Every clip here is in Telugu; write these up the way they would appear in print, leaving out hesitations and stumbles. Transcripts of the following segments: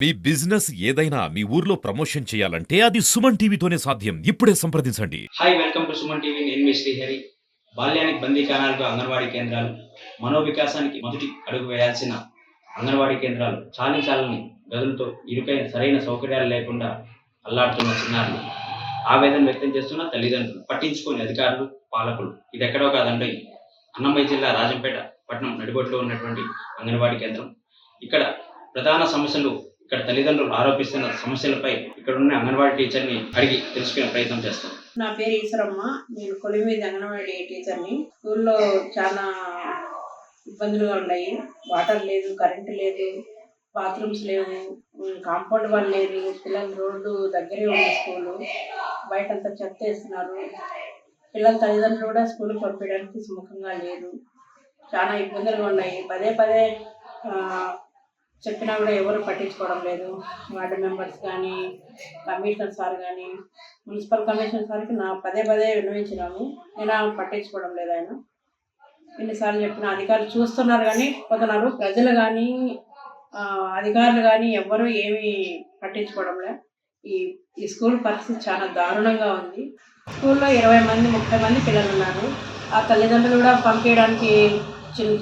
మీ బిజినెస్ ఏదైనా మీ ఊర్లో ప్రమోషన్ చేయాలంటే అది సుమన్ టీవీతోనే సాధ్యం. ఇప్పుడే సంప్రదించండి. Hi, welcome to Suman TV. నేను మీ శ్రీహరి. బాల్యానికి బందీకానాలుగా అంగన్వాడీ కేంద్రాలు, మనోవికాసానికి మొదటి అడుగు వేయాల్సిన అంగన్వాడీ కేంద్రాలు చాలని గదులతో ఇరుకైన సరైన సౌకర్యాలు లేకుండా అల్లాడుతున్న చిన్నారులు, ఆవేదన వ్యక్తం చేస్తున్న తల్లిదండ్రులు, పట్టించుకునే అధికారులు, పాలకులు. ఇది ఎక్కడో కాదండి, అన్నమయ్య జిల్లా రాజంపేట పట్టణం నడిబొడ్డులో ఉన్నటువంటి అంగన్వాడీ కేంద్రం. ఇక్కడ ప్రధాన సమస్యలు, ఇక్కడ తల్లిదండ్రులు ఆరోపిస్తున్న సమస్యలపై ఇక్కడ ఉన్న అంగన్వాడీ టీచర్ని అడిగి తెలుసుకునే ప్రయత్నం చేస్తాం. నా పేరు ఈశ్వరమ్మ. నేను కొలిమీది అంగన్వాడీ టీచర్ని. స్కూల్లో చాలా ఇబ్బందులుగా ఉన్నాయి. వాటర్ లేదు, కరెంటు లేదు, బాత్రూమ్స్ లేవు, కాంపౌండ్ వాళ్ళు లేదు. పిల్లలు రోడ్డు దగ్గరే ఉన్న స్కూలు, బయటంతా చెత్త వేస్తున్నారు. పిల్లల తల్లిదండ్రులు కూడా స్కూల్కి పంపించడానికి సుముఖంగా లేదు. చాలా ఇబ్బందులుగా ఉన్నాయి. పదే పదే చెప్పినా కూడా ఎవరు పట్టించుకోవడం లేదు. వార్డు మెంబర్స్ కానీ, కమిషనర్ సార్ కానీ, మున్సిపల్ కమిషనర్ సార్కి పదే విన్నవించినాము. అయినా పట్టించుకోవడం లేదు. ఆయన ఎన్నిసార్లు చెప్పిన అధికారులు చూస్తున్నారు కానీ పోతున్నారు. ప్రజలు కానీ అధికారులు కానీ ఎవ్వరూ ఏమీ పట్టించుకోవడం లేదు. ఈ స్కూల్ పరిస్థితి చాలా దారుణంగా ఉంది. స్కూల్లో 20 మంది 30 మంది పిల్లలు ఉన్నారు. ఆ తల్లిదండ్రులు కూడా పంపించడానికి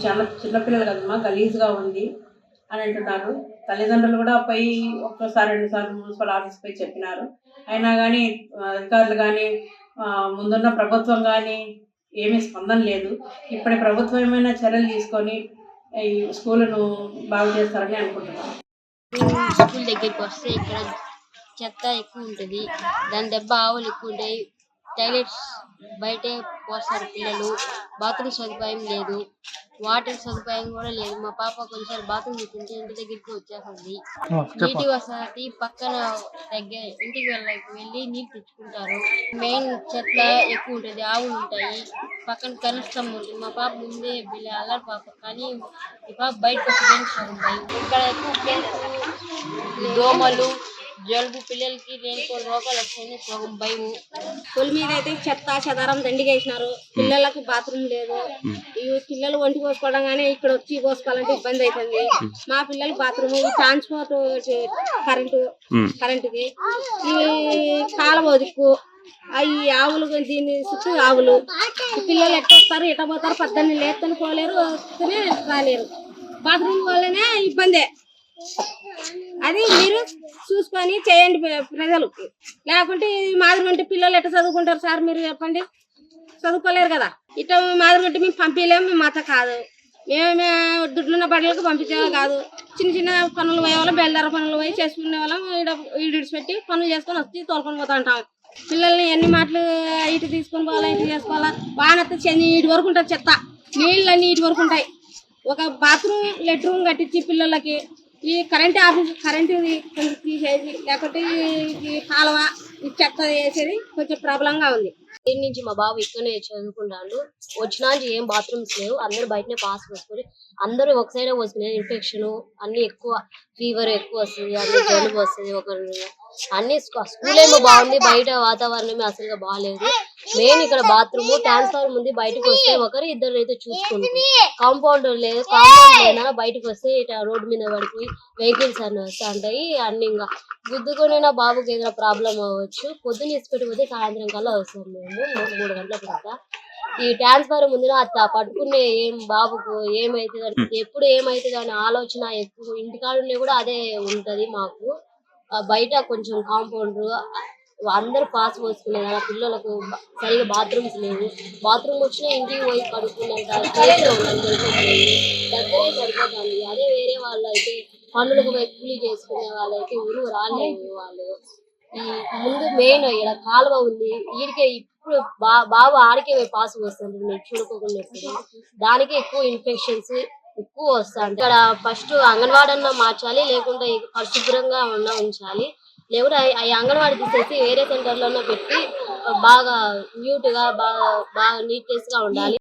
చాలా చిన్నపిల్లలు కదమ్మా, గలీజ్గా ఉంది అని అంటున్నారు. తల్లిదండ్రులు కూడా పోయి ఒక్కసారి 2 సార్లు మున్సిపల్ ఆఫీస్ పోయి చెప్పినారు. అయినా కానీ అధికారులు కానీ ముందున్న ప్రభుత్వం కానీ ఏమీ స్పందన లేదు. ఇప్పటి ప్రభుత్వం ఏమైనా చర్యలు తీసుకొని ఈ స్కూలును బాగు చేస్తారని అనుకుంటున్నాను. స్కూల్ దగ్గరికి వస్తే ఇక్కడ చెత్త ఎక్కువ ఉంటుంది, దాని దెబ్బ ఆవులు ఎక్కువ ఉంటాయి. టాయిలెట్స్ బయటే పోస్తారు పిల్లలు. బాత్రూమ్ సదుపాయం లేదు, వాటర్ సదుపాయం కూడా లేదు. మా పాప కొంచెం బాత్రూమ్ తింటే ఇంటి దగ్గరికి వచ్చేస్తుంది. నీటి వసతి పక్కన ఇంటికి వెళ్ళి నీళ్ళు తెచ్చుకుంటారు. మెయిన్ చెత్త ఎక్కువ ఉంటుంది, ఆవులు ఉంటాయి, పక్కన కనిష్టం ఉంటుంది. మా పాప ముందే అల్లరి పాప, కానీ ఈ పాప బయటకు వచ్చి ఇక్కడ ఎక్కువ దోమలు, జలుబు, పిల్లలకి లేనిపోయిన రోగాలు వస్తాయని సగం భయం. పొలి మీద అయితే చెత్త చెదారం దండిగా వేసినారు. పిల్లలకు బాత్రూమ్ లేదు. ఈ పిల్లలు ఒంటి పోసుకోవడం కానీ ఇక్కడ వచ్చి పోసుకోవాలంటే ఇబ్బంది అవుతుంది. మా పిల్లలకి బాత్రూమ్, ట్రాన్స్పోర్ట్, కరెంటుకి, ఈ కాలువ దిక్కు, అవి ఆవులు, దీన్ని చుట్టూ ఆవులు. పిల్లలు ఎట్ట వస్తారు, ఎట్ట పోతారు, పద్దెనిమిది లేస్తూనే పోలేరు, వస్తూనే రాలేరు. బాత్రూమ్ వల్లనే ఇబ్బందే. అది మీరు చూసుకొని చేయండి ప్రజలకు. లేకుంటే మాదిరి ఉంటే పిల్లలు ఎట్లా చదువుకుంటారు సార్, మీరు చెప్పండి. చదువుకోలేరు కదా. ఇట్లా మాదిరి ఉంటే మేము పంపించలేము, మేము మాత కాదు. మేమే దుడ్లున్న బట్టలకు పంపించేవాళ్ళం కాదు. చిన్న చిన్న పనులు పోయే వాళ్ళం, బెల్దార పనులు పోయి చేసుకునే వాళ్ళం. ఈడిచిపెట్టి పనులు చేసుకొని వచ్చి తోలుకొని పోతా ఉంటాం. పిల్లల్ని ఎన్ని మాటలు ఇటు తీసుకొని పోవాలా, ఇటు చేసుకోవాలా. వానత్త ఇటు వరకు ఉంటుంది చెత్త, నీళ్ళన్నీ ఇటు వరకు ఉంటాయి. ఒక బాత్రూమ్ లెట్రూమ్ కట్టించి పిల్లలకి ఈ కరెంట్ ఆఫీస్ కరెంటుది కొంచెం తీసేది, లేకపోతే ఈ కాలువ ఈ చెత్త వేసేది కొంచెం ప్రాబ్లంగా ఉంది. దీని నుంచి మా బాబు ఇక్కడనే చదువుకుంటాడు. వచ్చినా ఏం బాత్రూమ్స్ లేవు, అందరూ బయటనే పాస్ పోసుకొని అందరూ ఒక సైడే పోసుకునే. ఇన్ఫెక్షన్ అన్ని ఎక్కువ, ఫీవర్ ఎక్కువ వస్తుంది, అన్ని జలుబు వస్తుంది. అన్ని స్కూల్ ఏమో బాగుంది, బయట వాతావరణమే అసలుగా బాగాలేదు. మెయిన్ ఇక్కడ బాత్రూమ్, ట్రాన్స్ఫార్మర్ ఉంది. బయటకు వస్తే ఒకరు ఇద్దరు అయితే చూసుకుంటారు. కాంపౌండ్ లేదు, కాంపౌండ్ లేదా బయటకు వస్తే రోడ్డు మీద పడిపోయి వెహికల్స్ అన్ని వస్తూ ఉంటాయి. అన్ని ఇంకా గుద్దుకొని నా బాబుకి ఏదైనా ప్రాబ్లం అవ్వచ్చు. పొద్దున్న ఇసుపెట్టి పోతే సాయంత్రం కల్లా వస్తాం మేము 3 గంటల దాకా. ఈ ట్రాన్స్ఫార్మర్ ముందు అట్లా పట్టుకునే ఏం బాబుకు ఏమైతుంది, ఎప్పుడు ఏమైతుంది అనే ఆలోచన ఎక్కువ. ఇంటికాడునే కూడా అదే ఉంటది మాకు. బయట కొంచెం కాంపౌండ్ అందరూ పాస్ పోసుకునే పిల్లలకు సరిగా బాత్రూమ్స్ లేవు. బాత్రూమ్ వచ్చినా ఇంటికి పోయి పడుకునేంత దగ్గరే సరిపోతుంది. అదే వేరే వాళ్ళు అయితే పనులకు పోయి కూలీ చేసుకునే వాళ్ళైతే ఊరు రాలేదు. వాళ్ళు ఈ ముందు మెయిన్ ఇక్కడ కాలువ ఉంది, ఈడికే ఇప్పుడు బాబు ఆడికే పాస్ పోస్తుంది. మీరు చూడుకోకుండా దానికే ఎక్కువ ఇన్ఫెక్షన్స్ ఎక్కువ వస్తాయి. ఇక్కడ ఫస్ట్ అంగన్వాడీ అన్నా మార్చాలి, లేకుంటే పరిశుభ్రంగా ఉంచాలి. లేకుంటే ఈ అంగన్వాడీ తీసేసి వేరే సెంటర్లో పెట్టి బాగా నీట్ గా బాగా నీట్నెస్ గా ఉండాలి.